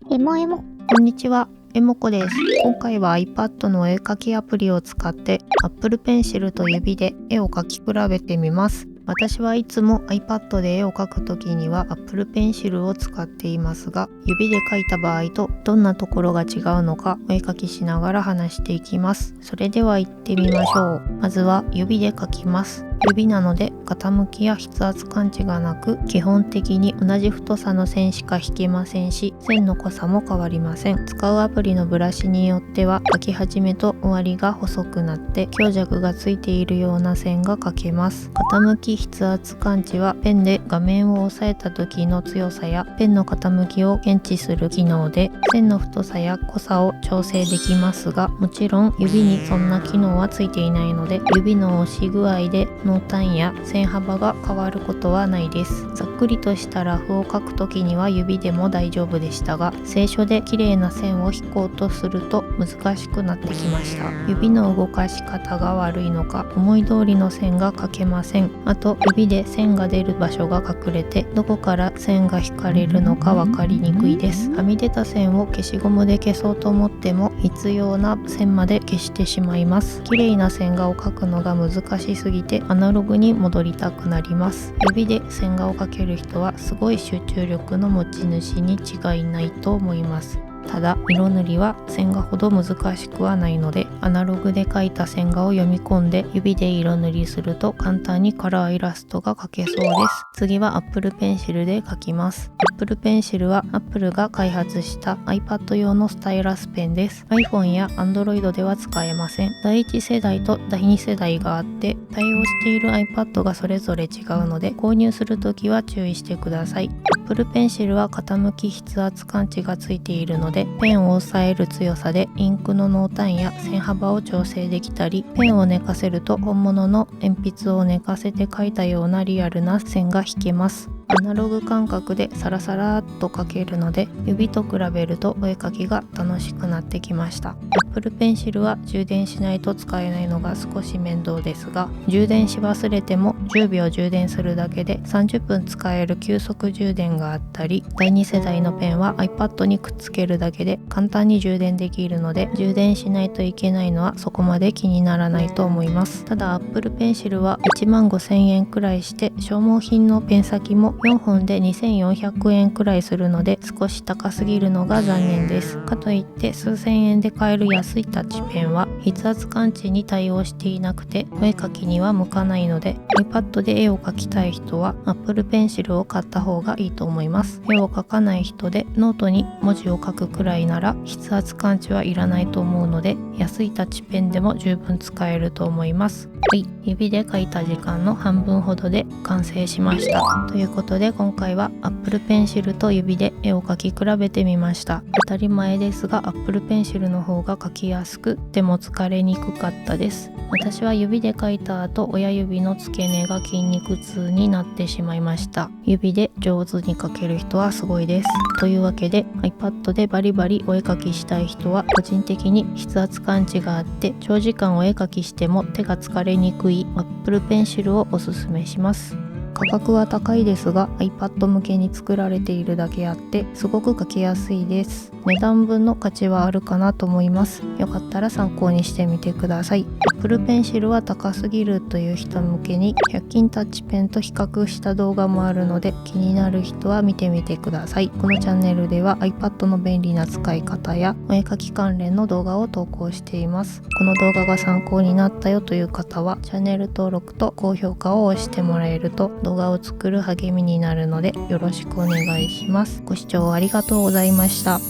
エモエモ。こんにちは、えもこです。今回は iPad の絵描きアプリを使って Apple Pencil と指で絵を描き比べてみます。私はいつも iPad で絵を描くときには Apple Pencil を使っていますが、指で描いた場合とどんなところが違うのかお絵描きしながら話していきます。それでは行ってみましょう。まずは指で描きます。指なので傾きや筆圧感知がなく、基本的に同じ太さの線しか引けませんし、線の濃さも変わりません。使うアプリのブラシによっては描き始めと終わりが細くなって強弱がついているような線が描けます。傾き筆圧感知はペンで画面を押さえた時の強さやペンの傾きを検知する機能で、線の太さや濃さを調整できますが、もちろん指にそんな機能はついていないので、指の押し具合で濃淡や線幅が変わることはないです。ざっくりとしたラフを描くときには指でも大丈夫でしたが、清書で綺麗な線を引こうとすると難しくなってきました。指の動かし方が悪いのか、思い通りの線が描けません。あと指で線が出る場所が隠れて、どこから線が引かれるのか分かりにくいです。はみ出た線を消しゴムで消そうと思っても必要な線まで消してしまいます。綺麗な線画を描くのが難しすぎてアナログに戻りたくなります。指で線画を描ける人はすごい集中力の持ち主に違いないと思います。ただ色塗りは線画ほど難しくはないので、アナログで描いた線画を読み込んで指で色塗りすると簡単にカラーイラストが描けそうです。次は Apple Pencil で描きます。Apple Pencil は Apple が開発した iPad 用のスタイラスペンです。 iPhone や Android では使えません。第1世代と第2世代があって、対応している iPad がそれぞれ違うので、購入するときは注意してください。Apple Pencil は傾き筆圧感知がついているので、ペンを押さえる強さでインクの濃淡や線幅を調整できたり、ペンを寝かせると本物の鉛筆を寝かせて描いたようなリアルな線が引けます。アナログ感覚でサラサラっと描けるので、指と比べるとお絵描きが楽しくなってきました。Apple Pencil は充電しないと使えないのが少し面倒ですが、充電し忘れても10秒充電するだけで30分使える急速充電があったり、第2世代のペンは iPad にくっつけるだけで簡単に充電できるので、充電しないといけないのはそこまで気にならないと思います。ただ Apple Pencil は15,000円くらいして、消耗品のペン先も4本で2400円くらいするので少し高すぎるのが残念です。かといって数千円で買える安いタッチペンは筆圧感知に対応していなくてお絵描きには向かないので、 iPad で絵を描きたい人は Apple Pencil を買った方がいいと思います。絵を描かない人でノートに文字を書くくらいなら筆圧感知はいらないと思うので、安いタッチペンでも十分使えると思います。はい、指で描いた時間の半分ほどで完成しました。ということで今回は Apple Pencil と指で絵を描き比べてみました。当たり前ですが Apple Pencil の方が描きやすく、手も疲れにくかったです。私は指で描いた後、親指の付け根が筋肉痛になってしまいました。指で上手に描ける人はすごいです。というわけで iPad でバリバリお絵描きしたい人は、個人的に筆圧感知があって長時間お絵描きしても手が疲れにくい Apple Pencil をおすすめします。価格は高いですが iPad 向けに作られているだけあってすごく描きやすいです。値段分の価値はあるかなと思います。よかったら参考にしてみてください。Apple Pencil は高すぎるという人向けに100均タッチペンと比較した動画もあるので、気になる人は見てみてください。このチャンネルでは iPad の便利な使い方やお絵描き関連の動画を投稿しています。この動画が参考になったよという方はチャンネル登録と高評価を押してもらえると動画を作る励みになるのでよろしくお願いします。ご視聴ありがとうございました。